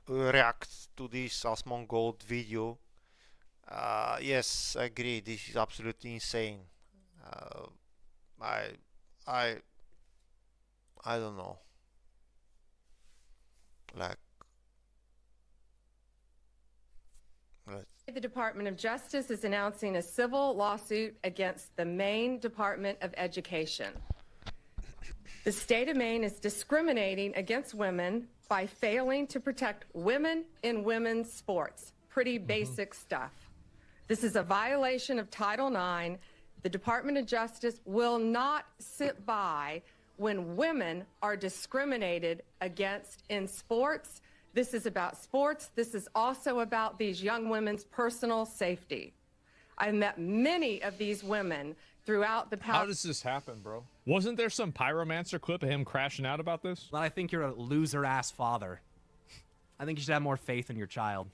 react to this Asmongold video. Yes, I agree. This is absolutely insane. Uh, I, I, I don't know. Like, let The Department of Justice is announcing a civil lawsuit against the Maine Department of Education. The state of Maine is discriminating against women by failing to protect women in women's sports. Pretty basic stuff. This is a violation of Title IX. The Department of Justice will not sit by when women are discriminated against in sports. This is about sports. This is also about these young women's personal safety. I've met many of these women throughout the past. How does this happen, bro? Wasn't there some pyromancer clip of him crashing out about this? Well, I think you're a loser-ass father. I think you should have more faith in your child.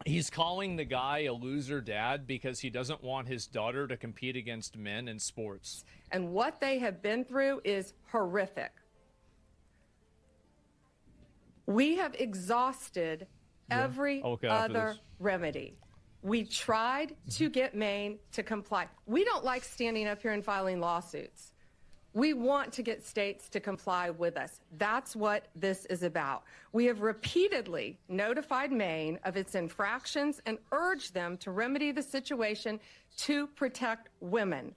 He's calling the guy a loser dad because he doesn't want his daughter to compete against men in sports. And what they have been through is horrific. We have exhausted every other remedy. We tried to get Maine to comply. We don't like standing up here and filing lawsuits. We want to get states to comply with us. That's what this is about. We have repeatedly notified Maine of its infractions and urged them to remedy the situation to protect women.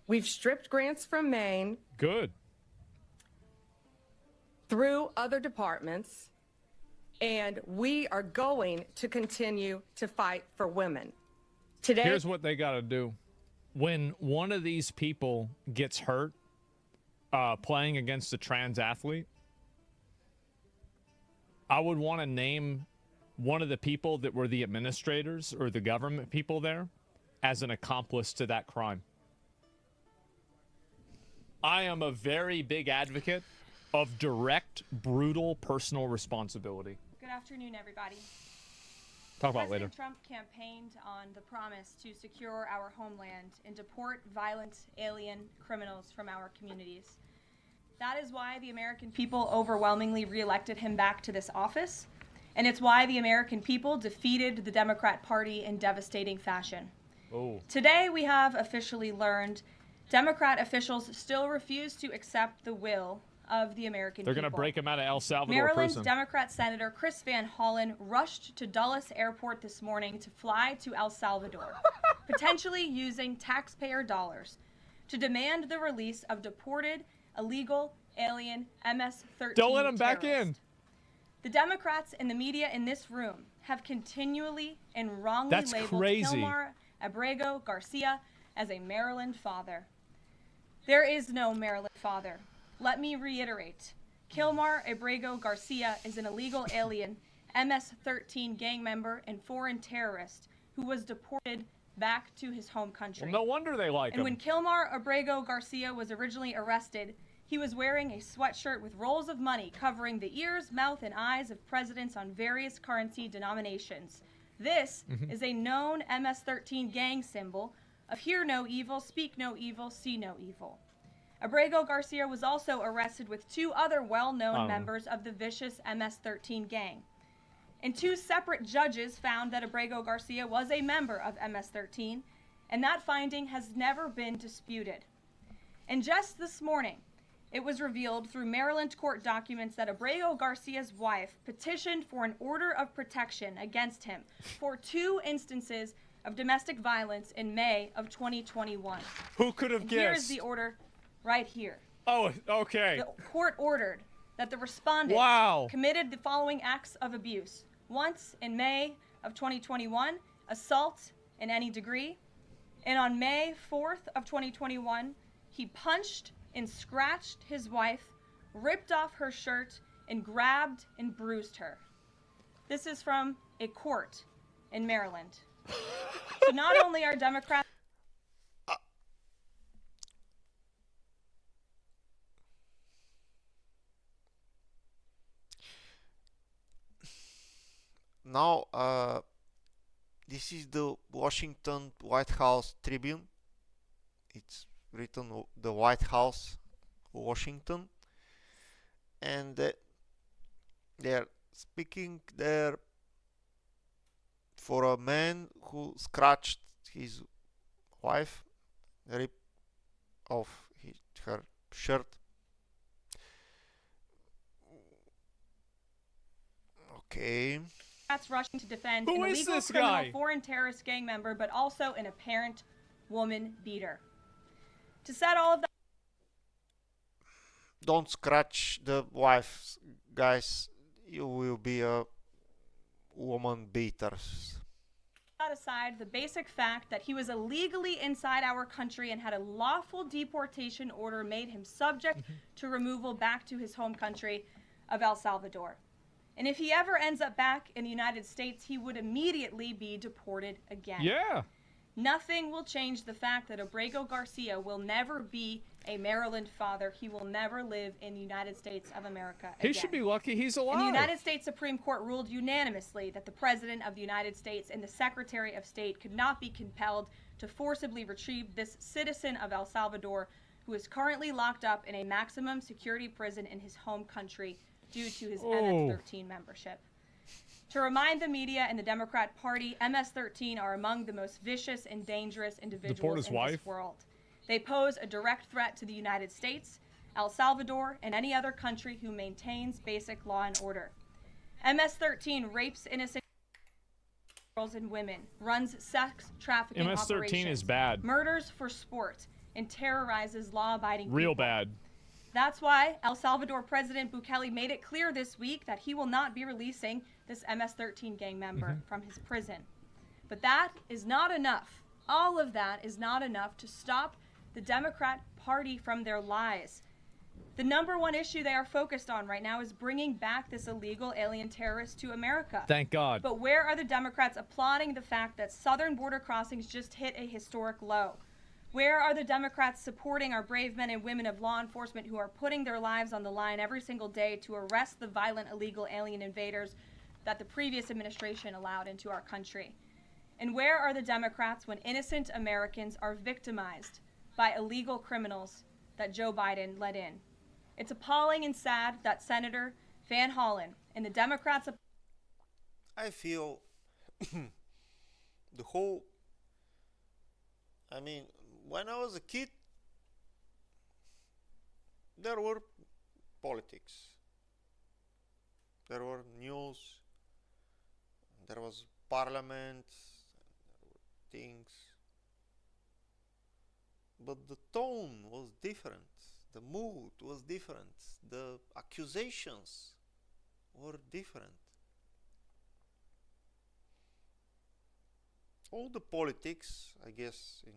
We've stripped grants from Maine. Good. Through other departments, and we are going to continue to fight for women. Today, here's what they got to do. When one of these people gets hurt playing against a trans athlete, I would want to name one of the people that were the administrators or the government people there as an accomplice to that crime. I am a very big advocate of direct, brutal personal responsibility. Good afternoon, everybody. Talk about it later. President Trump campaigned on the promise to secure our homeland and deport violent alien criminals from our communities. That is why the American people overwhelmingly reelected him back to this office, and it's why the American people defeated the Democrat Party in devastating fashion. Oh. Today, we have officially learned Democrat officials still refuse to accept the will of the American They're people. going to break him out of El Salvador Maryland prison. Democrat Senator Chris Van Hollen rushed to Dulles Airport this morning to fly to El Salvador, potentially using taxpayer dollars to demand the release of deported illegal alien MS-13 Don't let him back terrorist. in. The Democrats and the media in this room have continually and wrongly That's labeled crazy. Kilmar Abrego Garcia as a Maryland father. There is no Maryland father. Let me reiterate. Kilmar Abrego Garcia is an illegal alien, MS-13 gang member and foreign terrorist who was deported back to his home country. Well, no wonder they like And him. when Kilmar Abrego Garcia was originally arrested, he was wearing a sweatshirt with rolls of money covering the ears, mouth, and eyes of presidents on various currency denominations. This is a known MS-13 gang symbol of hear no evil, speak no evil, see no evil. Abrego Garcia was also arrested with two other well-known members of the vicious MS-13 gang. And two separate judges found that Abrego Garcia was a member of MS-13, and that finding has never been disputed. And just this morning, it was revealed through Maryland court documents that Abrego Garcia's wife petitioned for an order of protection against him for 2 instances of domestic violence in May of 2021. Who could have And guessed? here's the order right here. Oh, okay. The court ordered that the respondent committed the following acts of abuse. Once in May of 2021, assault in any degree. And on May 4th of 2021, he punched and scratched his wife, ripped off her shirt, and grabbed and bruised her. This is from a court in Maryland. So not only are Democrats... Now, this is the Washington White House Tribune. It's written the White House, Washington, and they're speaking there for a man who scratched his wife, rip off her shirt. Okay. Democrats rushing to defend Who an is illegal this criminal guy? foreign terrorist gang member, but also an apparent woman beater. To set all of that Don't scratch the wife, guys. You will be a woman beater. aside, the basic fact that he was illegally inside our country and had a lawful deportation order made him subject to removal back to his home country of El Salvador. And if he ever ends up back in the United States, he would immediately be deported again. Yeah. Nothing will change the fact that Abrego Garcia will never be a Maryland father. He will never live in the United States of America He again. should be lucky he's alive. And the United States Supreme Court ruled unanimously that the President of the United States and the Secretary of State could not be compelled to forcibly retrieve this citizen of El Salvador who is currently locked up in a maximum security prison in his home country due to his MS-13 membership. To remind the media and the Democrat Party, MS-13 are among the most vicious and dangerous individuals in this world. They pose a direct threat to the United States, El Salvador, and any other country who maintains basic law and order. MS-13 rapes innocent girls and women, runs sex trafficking MS-13 operations, is bad. murders for sport, and terrorizes law-abiding people. Real bad. That's why El Salvador President Bukele made it clear this week that he will not be releasing this MS-13 gang member from his prison. But that is not enough. All of that is not enough to stop the Democrat Party from their lies. The number one issue they are focused on right now is bringing back this illegal alien terrorist to America. Thank God. But where are the Democrats applauding the fact that southern border crossings just hit a historic low? Where are the Democrats supporting our brave men and women of law enforcement who are putting their lives on the line every single day to arrest the violent illegal alien invaders that the previous administration allowed into our country? And where are the Democrats when innocent Americans are victimized by illegal criminals that Joe Biden let in? It's appalling and sad that Senator Van Hollen and the Democrats... I feel the whole... I mean, when I was a kid, there were politics. There were news. There was parliament. There were things. But the tone was different. The mood was different. The accusations were different. All the politics, I guess, in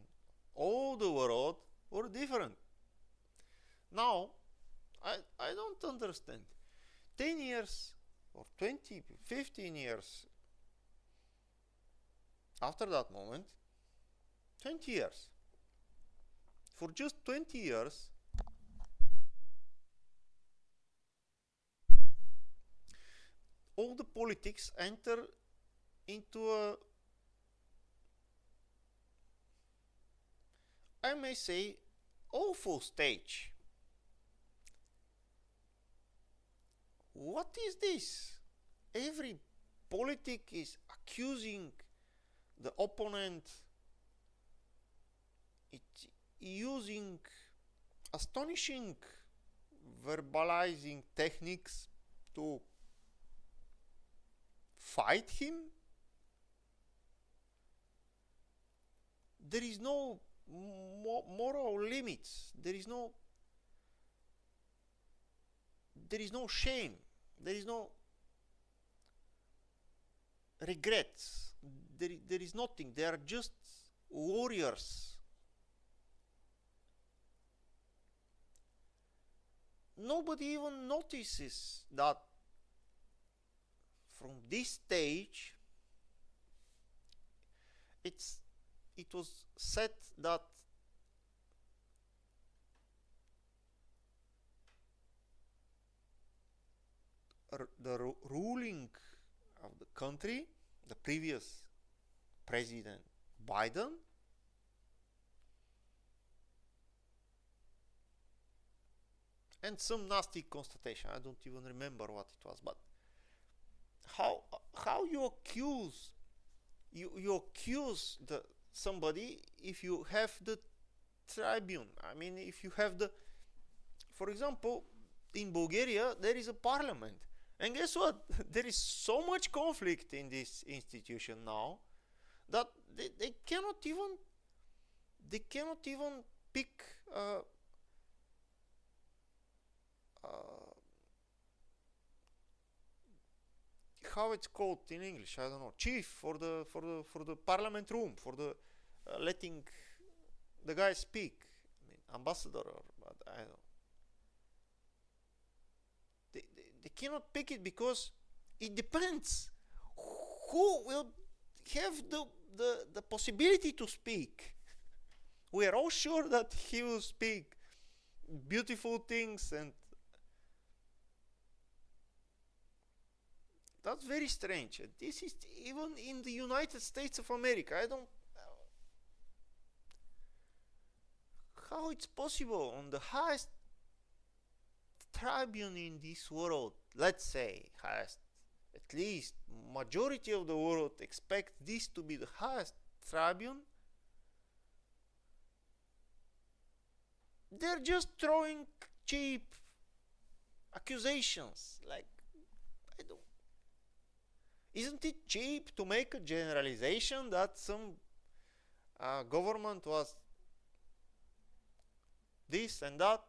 all the world were different. Now, I don't understand. 10 years or 20, 15 years after that moment, 20 years. For just 20 years, all the politics enter into a, I may say, awful stage. What is this? Every politic is accusing the opponent, using astonishing verbalizing techniques to fight him. There is no moral limits. There is no shame. There is no regrets. There is nothing. They are just warriors. Nobody even notices that from this stage it was said that the ruling of the country, the previous President Biden, and some nasty constatation, I don't even remember what it was, but how you accuse you accuse somebody if you have the tribune. I mean, if you have the, for example, in Bulgaria there is a parliament, and guess what? There is so much conflict in this institution now that they cannot even pick how it's called in English. I don't know. Chief for the parliament room, for the letting the guy speak. I mean, ambassador, or I don't know. They cannot pick it because it depends who will have the possibility to speak. We are all sure that he will speak beautiful things, and that's very strange. This is even in the United States of America. I don't how it's possible on the highest tribune in this world, let's say highest, at least majority of the world expect this to be the highest tribune. They're just throwing cheap accusations. Like, I don't. Isn't it cheap to make a generalization that some government was this and that,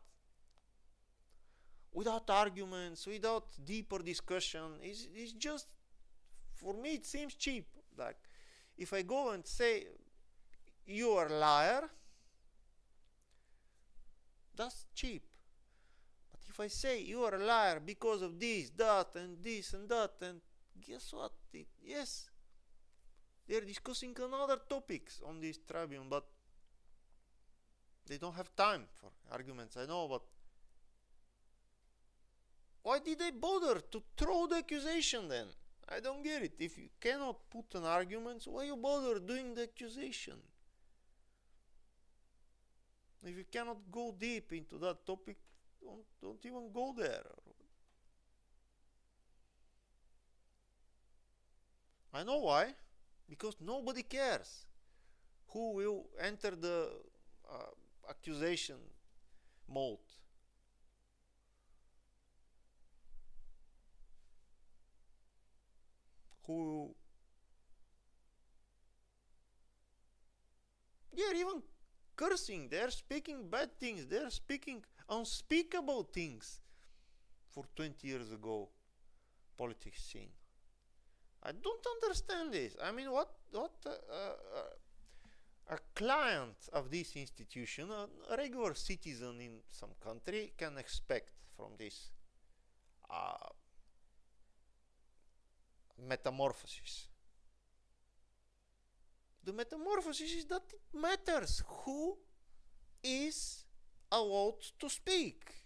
without arguments, without deeper discussion? Is just, for me it seems cheap. Like, if I go and say you are a liar, that's cheap. But if I say you are a liar because of this, that, and this and that, and guess what? Yes, they are discussing another topics on this tribune, but they don't have time for arguments, I know, but why did they bother to throw the accusation then? I don't get it. If you cannot put an argument, why you bother doing the accusation? If you cannot go deep into that topic, don't even go there. I know why. Because nobody cares who will enter the accusation mode. Who they're even cursing, they're speaking bad things, they're speaking unspeakable things for 20 years ago politics scene. I don't understand this. I mean, what a client of this institution, a regular citizen in some country, can expect from this metamorphosis. The metamorphosis is that it matters who is allowed to speak.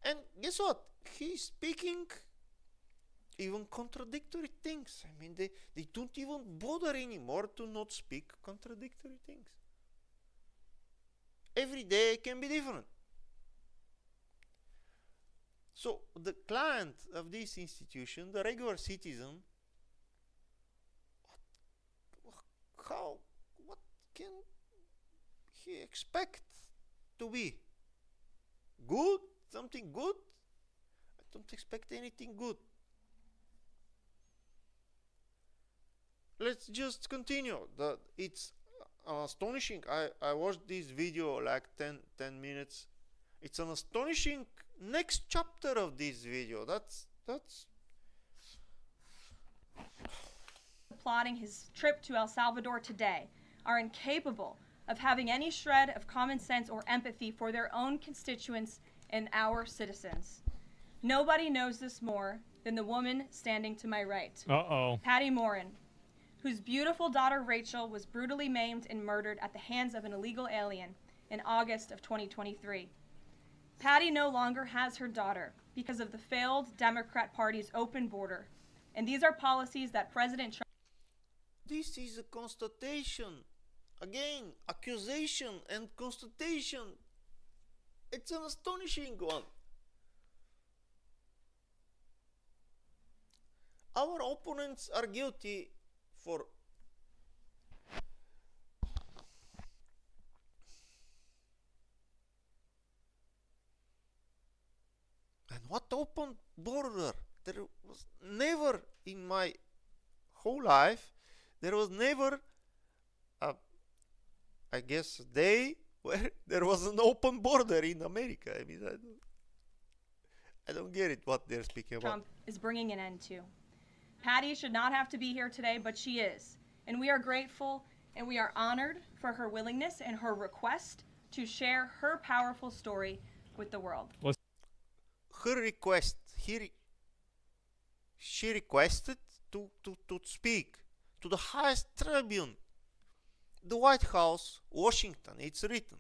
And guess what? He's speaking even contradictory things. I mean, they don't even bother anymore to not speak contradictory things. Every day can be different. So the client of this institution, the regular citizen, what can he expect to be? Good? Something good? I don't expect anything good. Let's just continue. It's astonishing. I watched this video like 10 minutes. It's an astonishing next chapter of this video. That's Plotting his trip to El Salvador today are incapable of having any shred of common sense or empathy for their own constituents and our citizens. Nobody knows this more than the woman standing to my right, Patty Morin, whose beautiful daughter Rachel was brutally maimed and murdered at the hands of an illegal alien in August of 2023. Patty no longer has her daughter because of the failed Democrat Party's open border, and these are policies that President Trump. This is a constatation. Again, accusation and constatation. It's an astonishing one. our opponents are guilty for and what open border? There was never in my whole life, there was never a, I guess, a day where there was an open border in America. I mean, I don't get it what they're speaking about. Trump is bringing an end to. Patty should not have to be here today, but she is. And we are grateful and we are honored for her willingness and her request to share her powerful story with the world. Her request, she requested to speak to the highest tribune, the White House, Washington, it's written.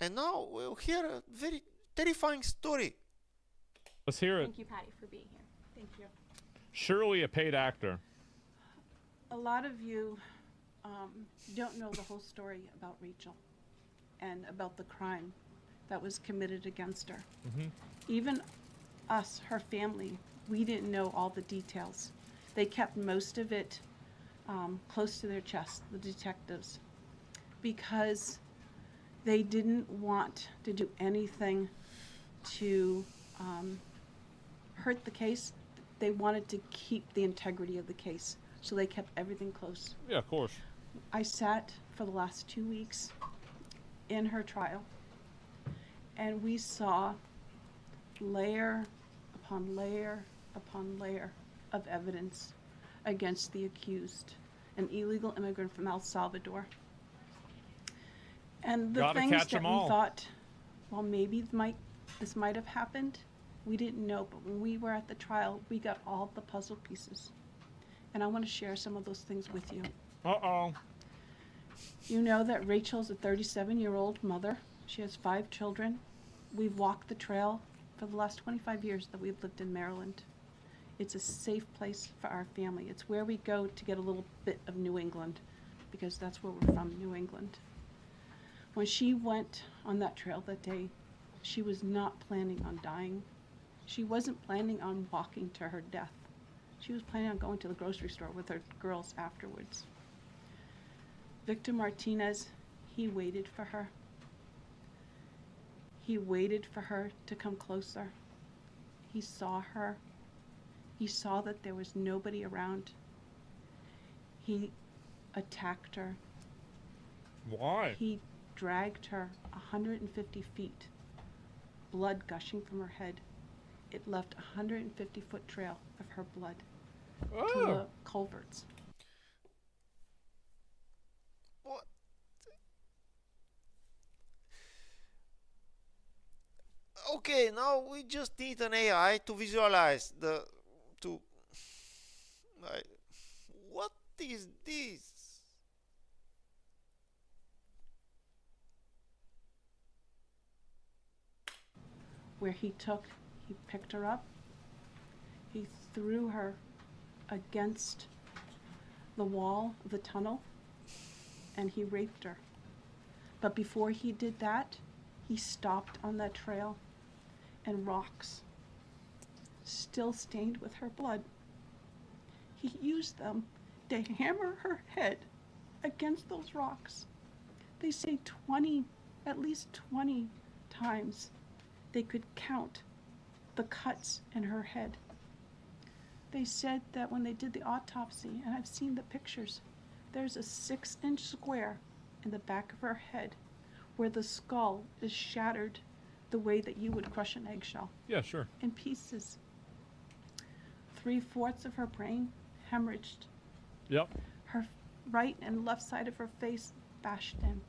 And now we'll hear a very terrifying story. Let's hear it. Thank you, Patty, for being here. Thank you. Surely a paid actor. A lot of you don't know the whole story about Rachel and about the crime that was committed against her. Even us, her family, we didn't know all the details. They kept most of it close to their chest, the detectives, because they didn't want to do anything to hurt the case. They wanted to keep the integrity of the case, so they kept everything close. Yeah, of course. I sat for the last 2 weeks in her trial, and we saw layer upon layer upon layer of evidence against the accused, an illegal immigrant from El Salvador. And the Gotta things catch that 'em we all. thought, well, maybe this might have happened, we didn't know. But when we were at the trial, we got all the puzzle pieces. And I want to share some of those things with you. Uh-oh. You know that Rachel's a 37-year-old mother. She has 5 children. We've walked the trail for the last 25 years that we've lived in Maryland. It's a safe place for our family. It's where we go to get a little bit of New England, because that's where we're from, New England. When she went on that trail that day, she was not planning on dying. She wasn't planning on walking to her death. She was planning on going to the grocery store with her girls afterwards. Victor Martinez, he waited for her. He waited for her to come closer. He saw her. He saw that there was nobody around. He attacked her. Why? He dragged her 150 feet, blood gushing from her head. It left a 150-foot trail of her blood to Oh. the culverts. What? Okay, now we just need an AI to visualize what is this? Where he picked her up, he threw her against the wall of the tunnel, and he raped her. But before he did that, he stopped on that trail, and rocks, still stained with her blood, he used them to hammer her head against those rocks. They say at least 20 times they could count the cuts in her head. They said that when they did the autopsy, and I've seen the pictures, there's a 6-inch square in the back of her head where the skull is shattered the way that you would crush an eggshell Yeah, sure. in pieces. 3/4 of her brain hemorrhaged. Yep. Her right and left side of her face bashed in.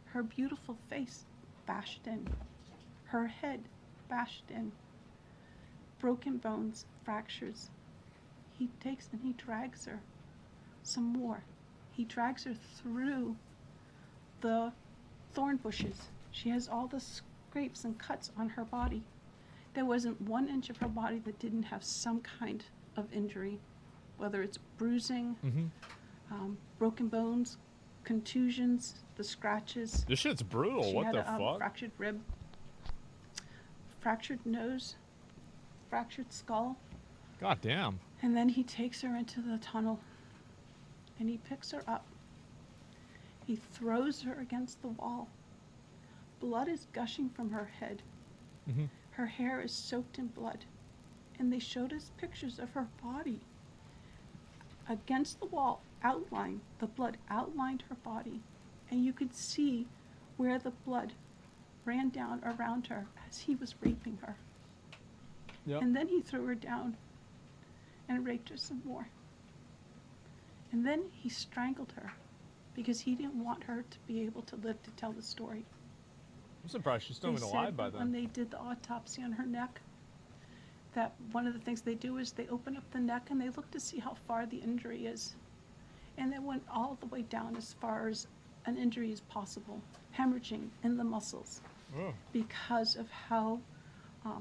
Her beautiful face bashed in. Her head bashed in. Broken bones, fractures. He takes and he drags her some more. He drags her through the thorn bushes. She has all the scrapes and cuts on her body. There wasn't 1 inch of her body that didn't have some kind of injury, whether it's bruising, broken bones, contusions, the scratches. This shit's brutal. She What had the a fuck? fractured rib, fractured nose, fractured skull. God damn. And then he takes her into the tunnel and he picks her up. He throws her against the wall. Blood is gushing from her head. Her hair is soaked in blood. And they showed us pictures of her body against the wall, outlined. The blood outlined her body. And you could see where the blood ran down around her as he was raping her. Yep. And then he threw her down and raped her some more. And then he strangled her because he didn't want her to be able to live to tell the story. I'm surprised she's still They been alive said by when then. they did the autopsy on her neck, that one of the things they do is they open up the neck and they look to see how far the injury is. And they went all the way down as far as an injury is possible, hemorrhaging in the muscles Oh. because of how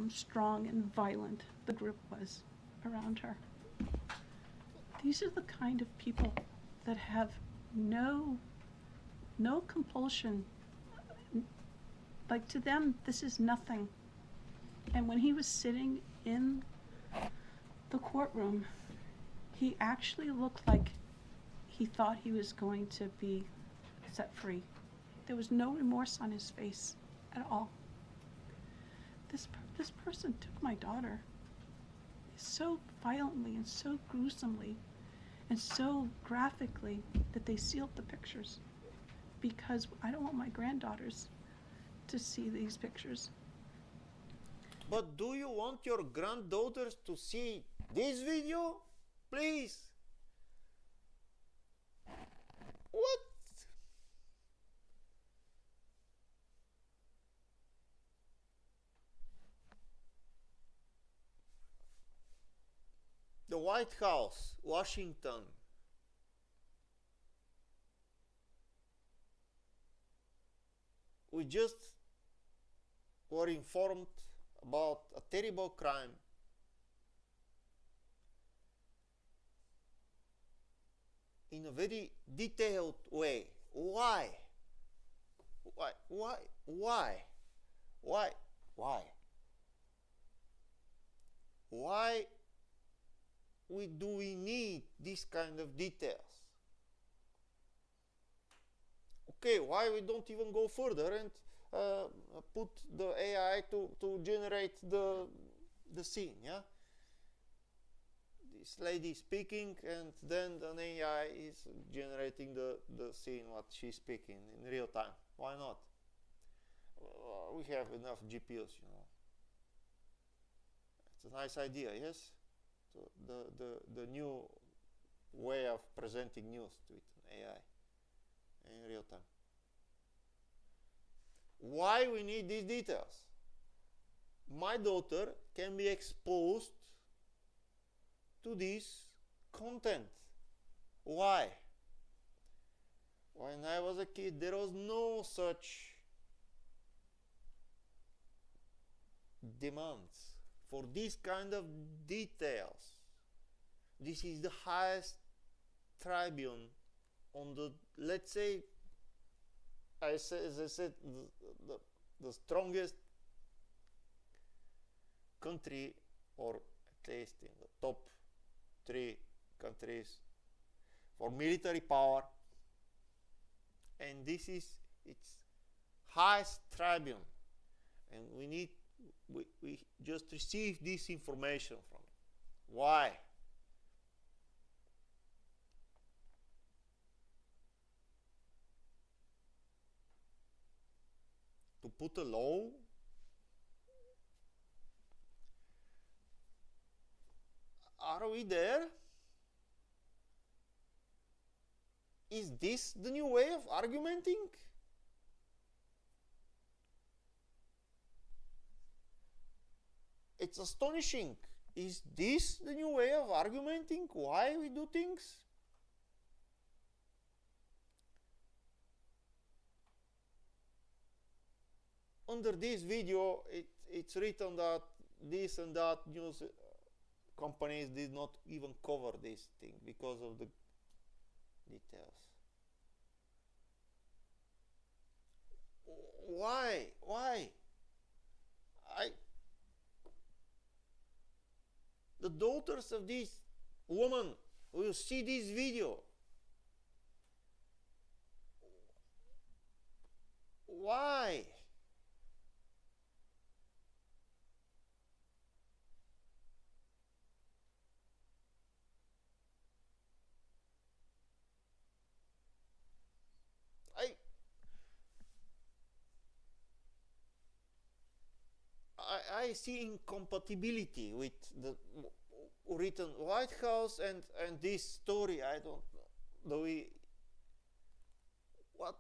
strong and violent the group was around her. These are the kind of people that have no compulsion. Like, to them, this is nothing. And when he was sitting in the courtroom, he actually looked like he thought he was going to be set free. There was no remorse on his face at all. This person took my daughter so violently and so gruesomely and so graphically that they sealed the pictures, because I don't want my granddaughters to see these pictures. But do you want your granddaughters to see this video? Please. What? The White House, Washington. We just were informed about a terrible crime. In a very detailed way. Why? Why? Why? Why? Why? Why? Why do we need this kind of details? Okay, why we don't even go further and put the AI to generate the scene, yeah? This lady speaking, and then an AI is generating the scene what she's speaking in real time. Why not? We have enough GPUs, you know. It's a nice idea, yes? So the new way of presenting news to it, AI, in real time. Why we need these details? My daughter can be exposed to this content. Why? When I was a kid, there was no such demands for this kind of details. This is the highest tribune on the, let's say, as I said, the strongest country, or at least in the top 3 countries for military power, and this is its highest tribune, and we just receive this information from it. Why? To put a law? Are we there? Is this the new way of argumenting? It's astonishing. Is this the new way of argumenting? Why we do things? Under this video, it's written that this and that news companies did not even cover this thing because of the details. Why? supporters of this woman will see this video. Why? I see incompatibility with the written White House and this story. I don't know. What?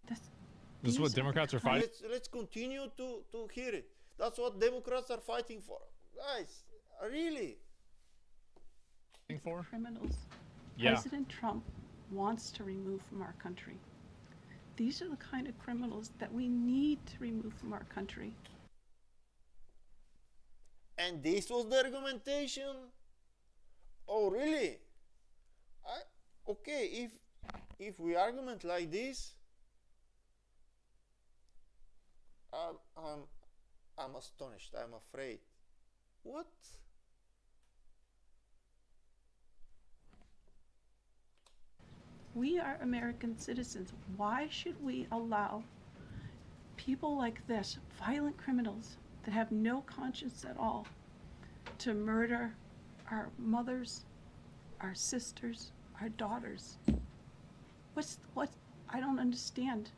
This is what Democrats are fighting. Let's continue to hear it. That's what Democrats are fighting for. Guys, really? For? Criminals. Yeah. President Trump wants to remove from our country. These are the kind of criminals that we need to remove from our country. And this was the argumentation? Oh, really? Okay, if we argument like this, I'm astonished. I'm afraid. What? We are American citizens. Why should we allow people like this, violent criminals that have no conscience at all, to murder our mothers, our sisters, our daughters? What? I don't understand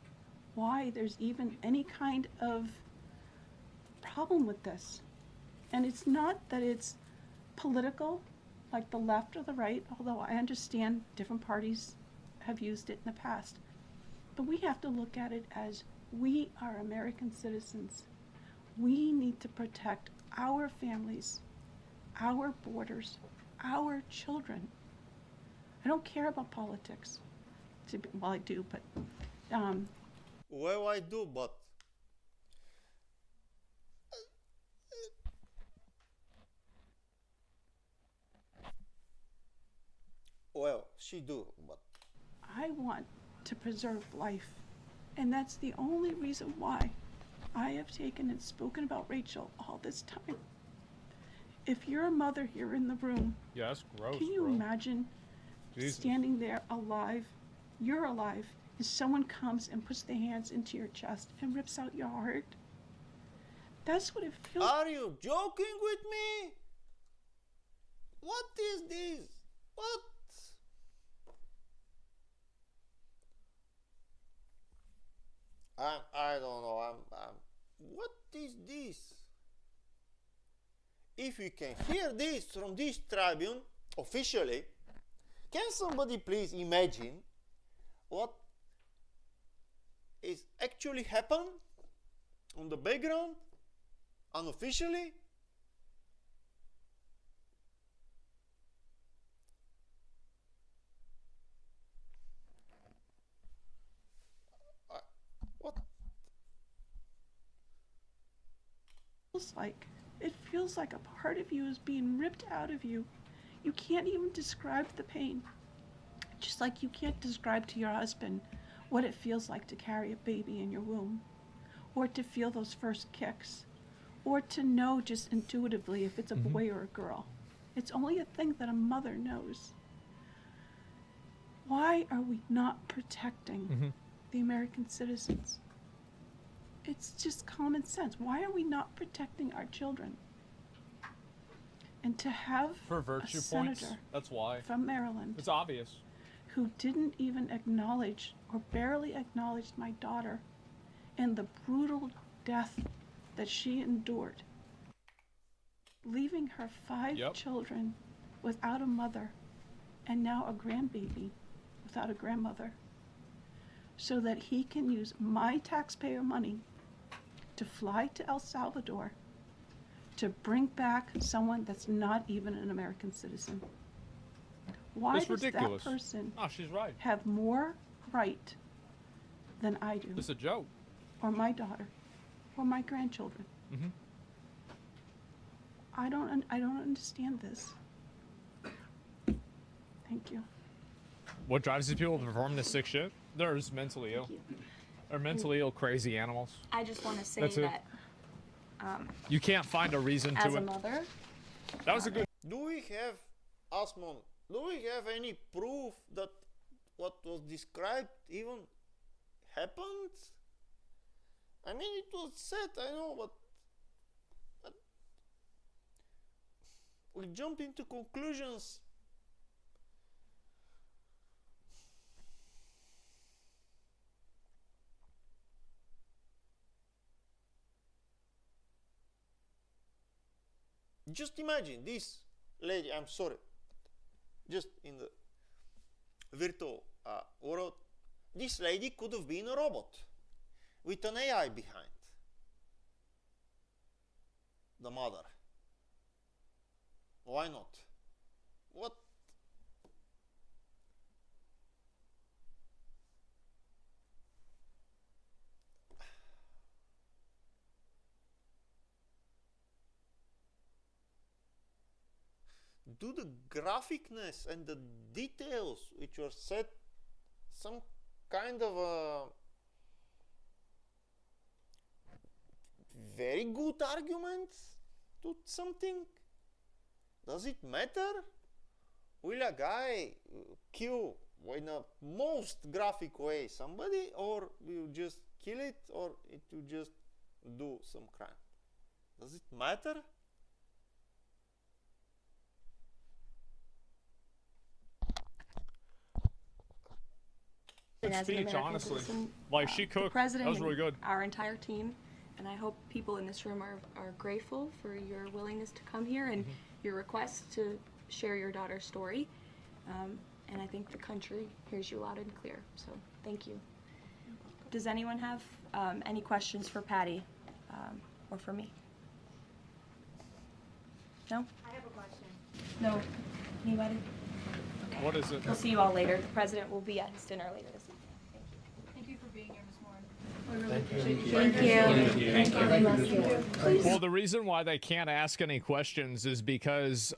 why there's even any kind of problem with this. And it's not that it's political, like the left or the right, although I understand different parties have used it in the past. But we have to look at it as we are American citizens. We need to protect our families, our borders, our children. I don't care about politics. Well, I do, but well, I do, but well, she do, but I want to preserve life. And that's the only reason why I have taken and spoken about Rachel all this time. If you're a mother here in the room, Yeah, that's gross. can you imagine Jesus. standing there alive? You're alive, and someone comes and puts their hands into your chest and rips out your heart. That's what it feels like. are you joking with me? What is this? What? I don't know. What is this? If we can hear this from this tribune officially, can somebody please imagine what is actually happened on the background unofficially? What? Like. It feels like a part of you is being ripped out of you. You can't even describe the pain. Just like you can't describe to your husband what it feels like to carry a baby in your womb, or to feel those first kicks, or to know just intuitively if it's a boy or a girl. It's only a thing that a mother knows. Why are we not protecting the American citizens? It's just common sense. Why are we not protecting our children? And to have For a virtue points. senator That's why. from Maryland It's obvious. who didn't even acknowledge or barely acknowledged my daughter and the brutal death that she endured, leaving her 5 Yep. children without a mother and now a grandbaby without a grandmother, so that he can use my taxpayer money to fly to El Salvador to bring back someone that's not even an American citizen. Why It's does ridiculous. that person Oh, she's right. have more right than I do, It's a joke. or my daughter, or my grandchildren? Mhm. I don't understand this. Thank you. What drives these people to perform this sick shit? They're just mentally ill. Thank you. They're mentally ill, crazy animals. I just want to say That's it. that You can't find a reason as to a it. mother. That was a good. Do we have, Asmon, do we have any proof that what was described even happened? I mean, it was said, I know, but we jump into conclusions. Just imagine this lady, I'm sorry, just in the virtual world, this lady could have been a robot with an AI behind the mother. Why not? What? Do the graphicness and the details which were set some kind of a very good argument to something? Does it matter? Will a guy kill in a most graphic way somebody, or will just kill it, or it will just do some crime? Does it matter? Good And as an speech, American honestly. citizen, Like, she the cooked. president That was really good. and our entire team, and I hope people in this room are grateful for your willingness to come here and your request to share your daughter's story. And I think the country hears you loud and clear. So thank you. Does anyone have any questions for Patty or for me? No? I have a question. No? Anybody? What is it? We'll see you all later. The president will be at his dinner later this evening. Thank you for being here this morning. Well, the reason why they can't ask any questions is because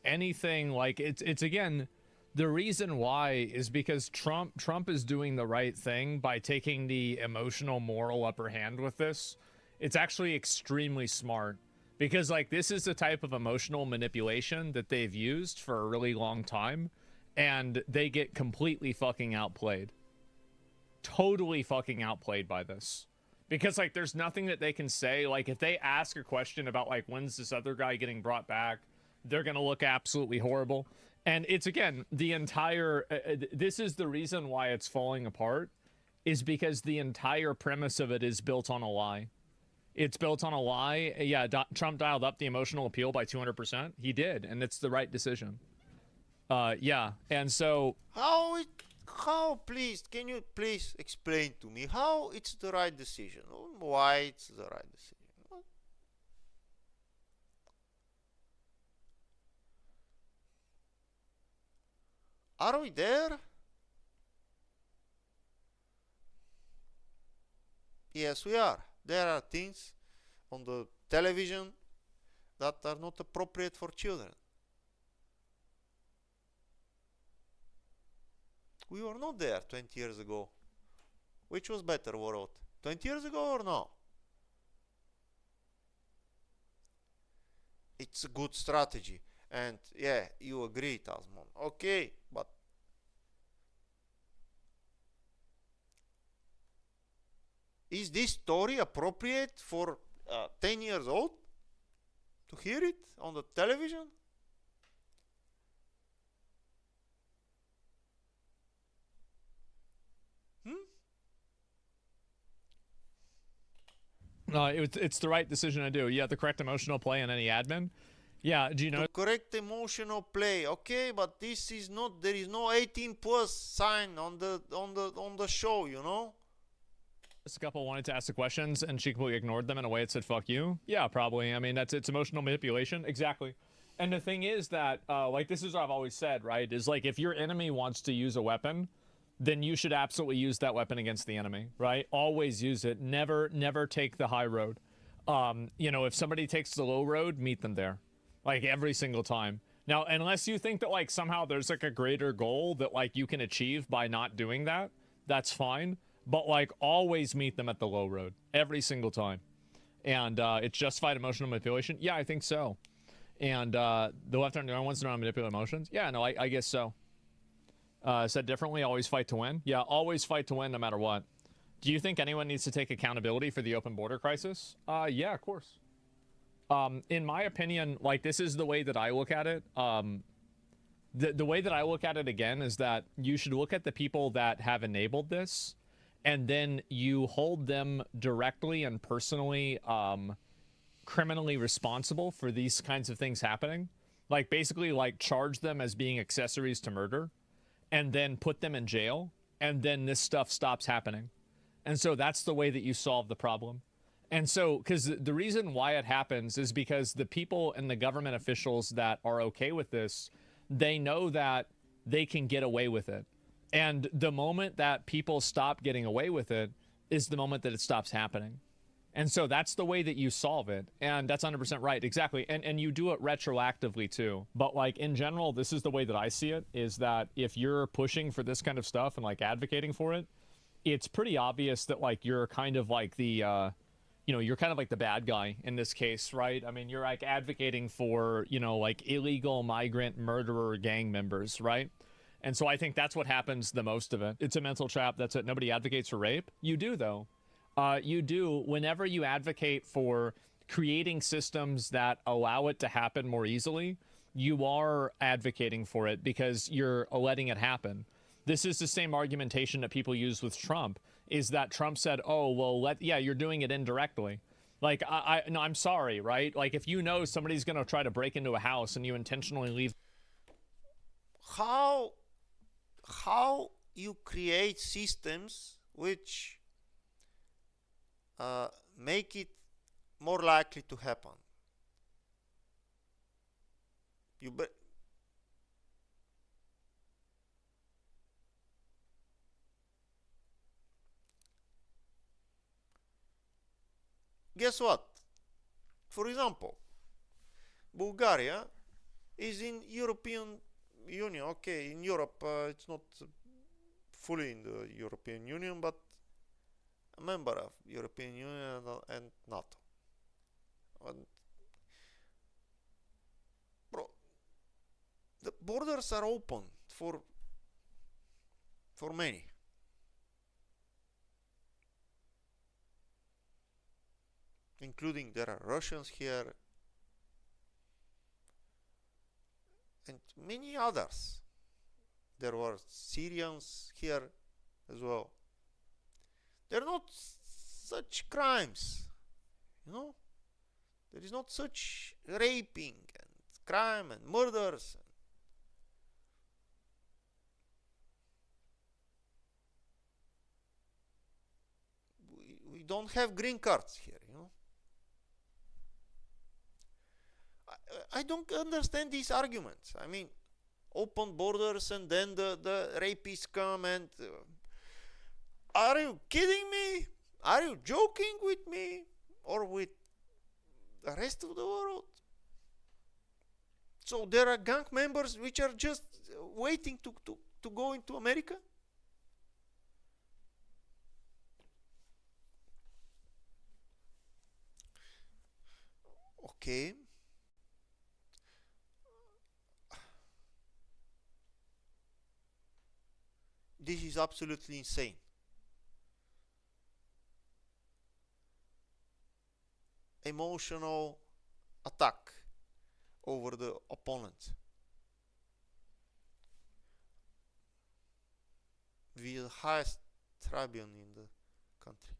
anything like it's again, the reason why is because Trump is doing the right thing by taking the emotional moral upper hand with this. It's actually extremely smart because like this is the type of emotional manipulation that they've used for a really long time, and they get completely fucking outplayed. Totally fucking outplayed by this. Because like there's nothing that they can say. Like if they ask a question about like when's this other guy getting brought back, they're gonna look absolutely horrible. And it's again the entire this is the reason why it's falling apart, is because the entire premise of it is built on a lie. It's built on a lie. Yeah, Trump dialed up the emotional appeal by 200%. He did, and it's the right decision. Yeah, and so How, please, can you please explain to me how it's the right decision? Why it's the right decision? What? Are we there? Yes, we are. There are things on the television that are not appropriate for children. We were not there 20 years ago. Which was better world? 20 years ago or no? It's a good strategy. And yeah, you agree, Tasman. Okay, but is this story appropriate for 10 years old to hear it on the television? it's the right decision to do. Yeah, the correct emotional play in any admin. Yeah, do you know? The correct emotional play. Okay, but this is not. There is no 18 plus sign on the show. You know. A couple wanted to ask the questions, and she completely ignored them in a way that said "fuck you." Yeah, probably. I mean, it's emotional manipulation. Exactly. And the thing is that, like, this is what I've always said, right? Is like if your enemy wants to use a weapon, then you should absolutely use that weapon against the enemy, right? Always use it. Never take the high road. You know, if somebody takes the low road, meet them there, like every single time. Now, unless you think that like somehow there's like a greater goal that like you can achieve by not doing that, that's fine. But like always meet them at the low road every single time. and it's justified emotional manipulation. Yeah, I think so. And the left arm wants to know how to manipulate emotions. Yeah, no, I guess so. Said differently, always fight to win. Yeah, always fight to win no matter what. Do you think anyone needs to take accountability for the open border crisis? Yeah, of course. In my opinion, like, this is the way that I look at it. The way that I look at it again is that you should look at the people that have enabled this, and then you hold them directly and personally criminally responsible for these kinds of things happening. Like, basically, like, charge them as being accessories to murder, and then put them in jail, and then this stuff stops happening. And so that's the way that you solve the problem. And so, because the reason why it happens is because the people and the government officials that are okay with this, they know that they can get away with it. And the moment that people stop getting away with it is the moment that it stops happening. And so that's the way that you solve it. And that's 100% right. Exactly. And you do it retroactively too. But like in general, this is the way that I see it, is that if you're pushing for this kind of stuff and like advocating for it, it's pretty obvious that like you're kind of like the, you're kind of like the bad guy in this case, right? I mean, you're like advocating for, like illegal migrant murderer gang members, right? And so I think that's what happens the most of it. It's a mental trap. That's it. Nobody advocates for rape. You do, though. You do whenever you advocate for creating systems that allow it to happen more easily. You are advocating for it because you're letting it happen. This is the same argumentation that people use with Trump, is that Trump said, oh, well, you're doing it indirectly. Like, no, I'm sorry, right? Like, if you know somebody's going to try to break into a house and you intentionally leave. How you create systems which make it more likely to happen? Guess what? For example, Bulgaria is in European Union. Okay, in Europe, it's not fully in the European Union, but a member of European Union and NATO. And bro, the borders are open for many. Including there are Russians here and many others. There were Syrians here as well. There are not such crimes, there is not such raping and crime and murders. We don't have green cards here, I don't understand these arguments. I mean, open borders and then the rapists come and... are you kidding me? Are you joking with me? Or with the rest of the world? So there are gang members which are just waiting to go into America? Okay. This is absolutely insane. Emotional attack over the opponent. The highest tribune in the country.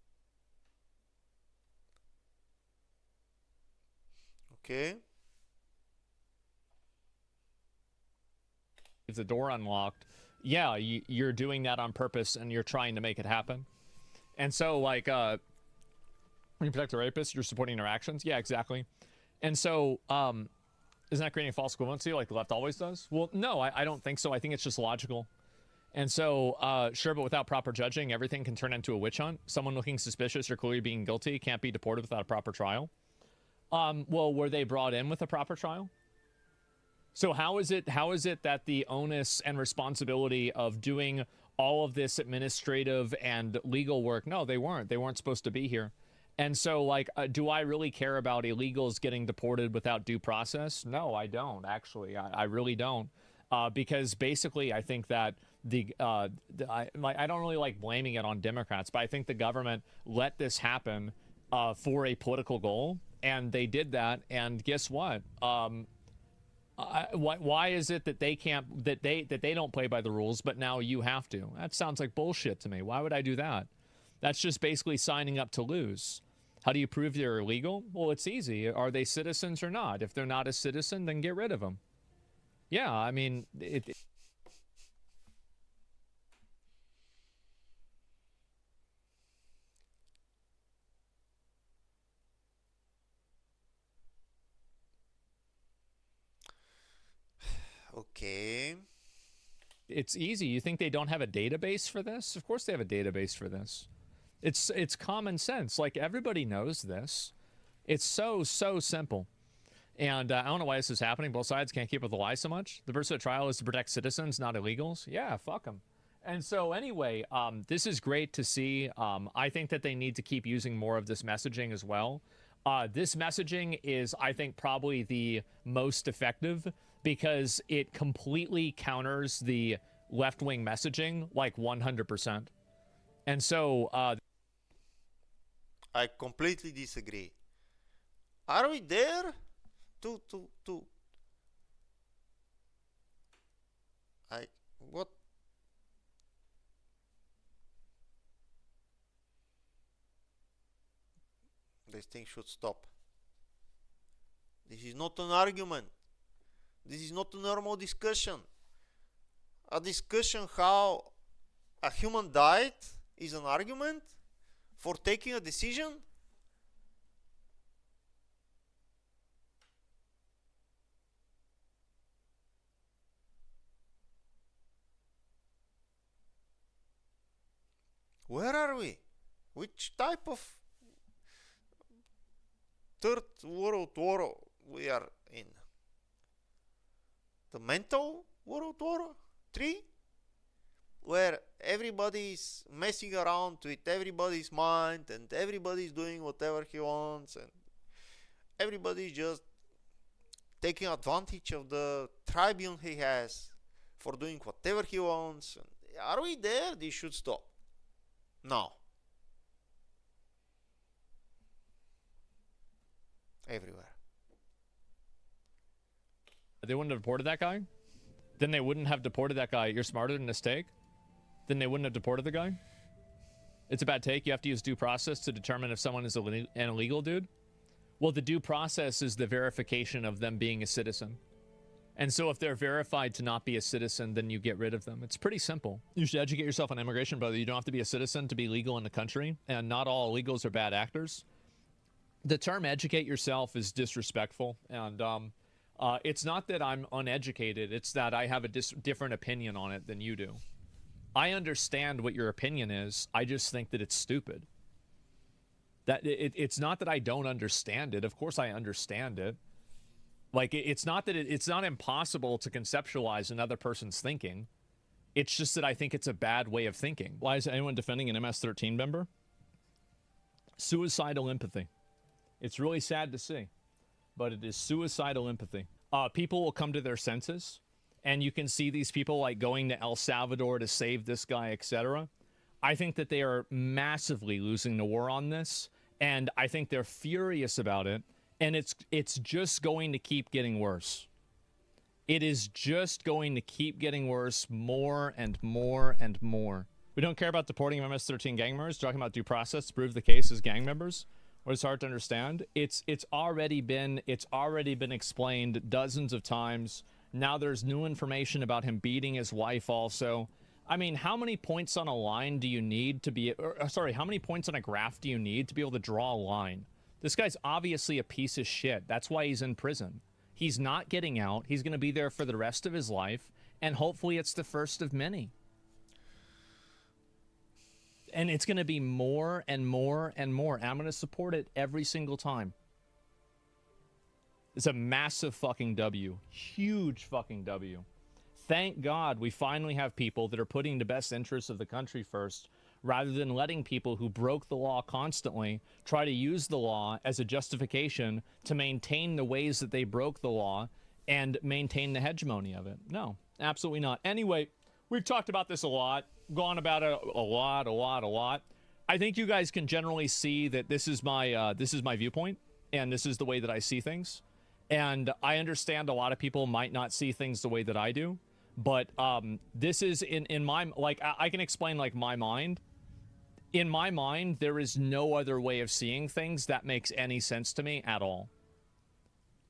Okay. If the door unlocked, yeah, you're doing that on purpose and you're trying to make it happen. And so, like, when you protect the rapist, you're supporting their actions. Yeah, exactly. And so, isn't that creating false equivalency like the left always does? Well, no, I don't think so. I think it's just logical. And so, sure, but without proper judging, everything can turn into a witch hunt. Someone looking suspicious or clearly being guilty can't be deported without a proper trial. Well, were they brought in with a proper trial? So how is it that the onus and responsibility of doing all of this administrative and legal work, no, they weren't supposed to be here. And so, like, do I really care about illegals getting deported without due process? No, I don't, actually. I really don't. Because basically, I think that I don't really like blaming it on Democrats, but I think the government let this happen for a political goal, and they did that. And guess what? Why is it that they can't, that they don't play by the rules, but now you have to? That sounds like bullshit to me. Why would I do that? That's just basically signing up to lose. How do you prove they're illegal? Well, it's easy. Are they citizens or not? If they're not a citizen, then get rid of them. Yeah, I mean, Okay. it's easy. You think they don't have a database for this? Of course they have a database for this. It's common sense. Like, everybody knows this. It's so simple. And I don't know why this is happening. Both sides can't keep up with the lie so much. The purpose of the trial is to protect citizens, not illegals. Yeah, fuck them. And so anyway, this is great to see. I think that they need to keep using more of this messaging as well. This messaging is, I think, probably the most effective because it completely counters the left-wing messaging, like 100%. And so... I completely disagree. Are we there to what? This thing should stop. This is not an argument. This is not a normal discussion. A discussion how a human died is an argument for taking a decision? Where are we? Which type of third world war we are in? The mental World War III? Where everybody is messing around with everybody's mind and everybody's doing whatever he wants and everybody's just taking advantage of the tribune he has for doing whatever he wants. Are we there? This should stop. No. Everywhere. They wouldn't have deported that guy? Then they wouldn't have deported that guy. You're smarter than this take? Then they wouldn't have deported the guy? It's a bad take. You have to use due process to determine if someone is an illegal dude? Well, the due process is the verification of them being a citizen. And so if they're verified to not be a citizen, then you get rid of them. It's pretty simple. You should educate yourself on immigration, brother. You don't have to be a citizen to be legal in the country, and not all illegals are bad actors. The term educate yourself is disrespectful, and it's not that I'm uneducated. It's that I have a different opinion on it than you do. I understand what your opinion is. I just think that it's stupid. That it's not that I don't understand it. Of course I understand it. Like, it's not that it's not impossible to conceptualize another person's thinking. It's just that I think it's a bad way of thinking. Why is anyone defending an MS-13 member? Suicidal empathy. It's really sad to see, but it is suicidal empathy. People will come to their senses, and you can see these people like going to El Salvador to save this guy, etc. I think that they are massively losing the war on this, and I think they're furious about it, and it's just going to keep getting worse. It is just going to keep getting worse more and more and more. We don't care about deporting MS-13 gang members, talking about due process to prove the case as gang members. What is hard to understand, it's already been explained dozens of times. Now there's new information about him beating his wife also. I mean, how many points on a line do you need to be, how many points on a graph do you need to be able to draw a line? This guy's obviously a piece of shit. That's why he's in prison. He's not getting out. He's going to be there for the rest of his life, and hopefully it's the first of many. And it's going to be more and more and more. And I'm going to support it every single time. It's a massive fucking W. Huge fucking W. Thank God we finally have people that are putting the best interests of the country first, rather than letting people who broke the law constantly try to use the law as a justification to maintain the ways that they broke the law and maintain the hegemony of it. No, absolutely not. Anyway, we've talked about this a lot, gone about it a lot. I think you guys can generally see that this is my viewpoint, and this is the way that I see things. And I understand a lot of people might not see things the way that I do, but this is in my, like, I can explain, like, my mind. In my mind, there is no other way of seeing things that makes any sense to me at all.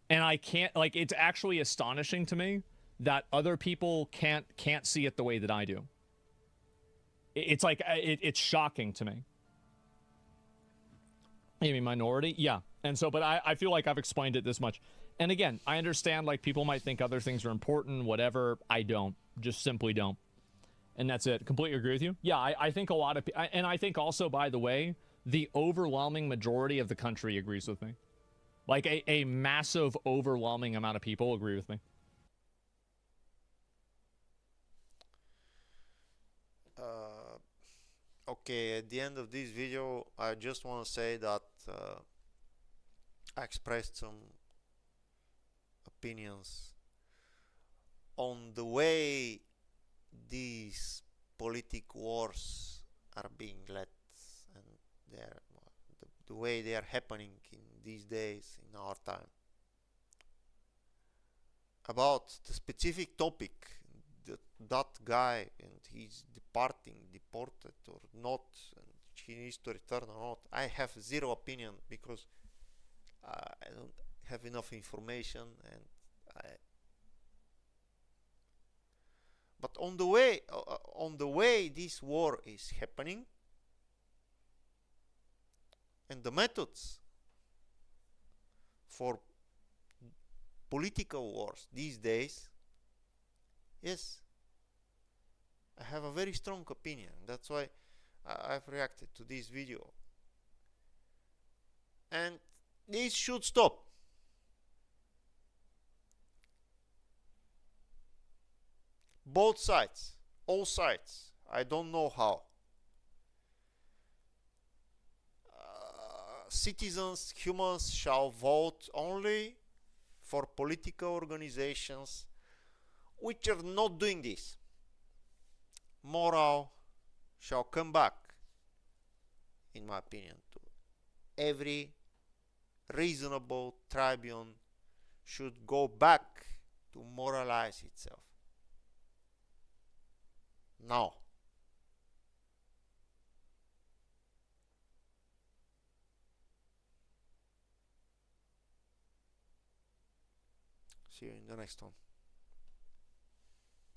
And I can't, like, it's actually astonishing to me that other people can't see it the way that I do. It's like, it's shocking to me. Maybe minority? Yeah. And so, but I feel like I've explained it this much. And again, I understand, like, people might think other things are important, whatever. I don't. Just simply don't. And that's it. Completely agree with you. Yeah, I think a lot of people, and I think also, by the way, the overwhelming majority of the country agrees with me. Like, a massive, overwhelming amount of people agree with me. Okay, at the end of this video, I just want to say that I expressed some opinions on the way these politic wars are being led, and the way they are happening in these days, in our time. About the specific topic, that guy and he's deported or not, and he needs to return or not, I have zero opinion, because I don't have enough information, and but on the way this war is happening, and the methods for political wars these days, yes, I have a very strong opinion. That's why I've reacted to this video. And this should stop. Both sides, all sides. I don't know how. Citizens, humans shall vote only for political organizations which are not doing this. Moral shall come back, in my opinion, to every reasonable tribune should go back to moralize itself. Now. See you in the next one.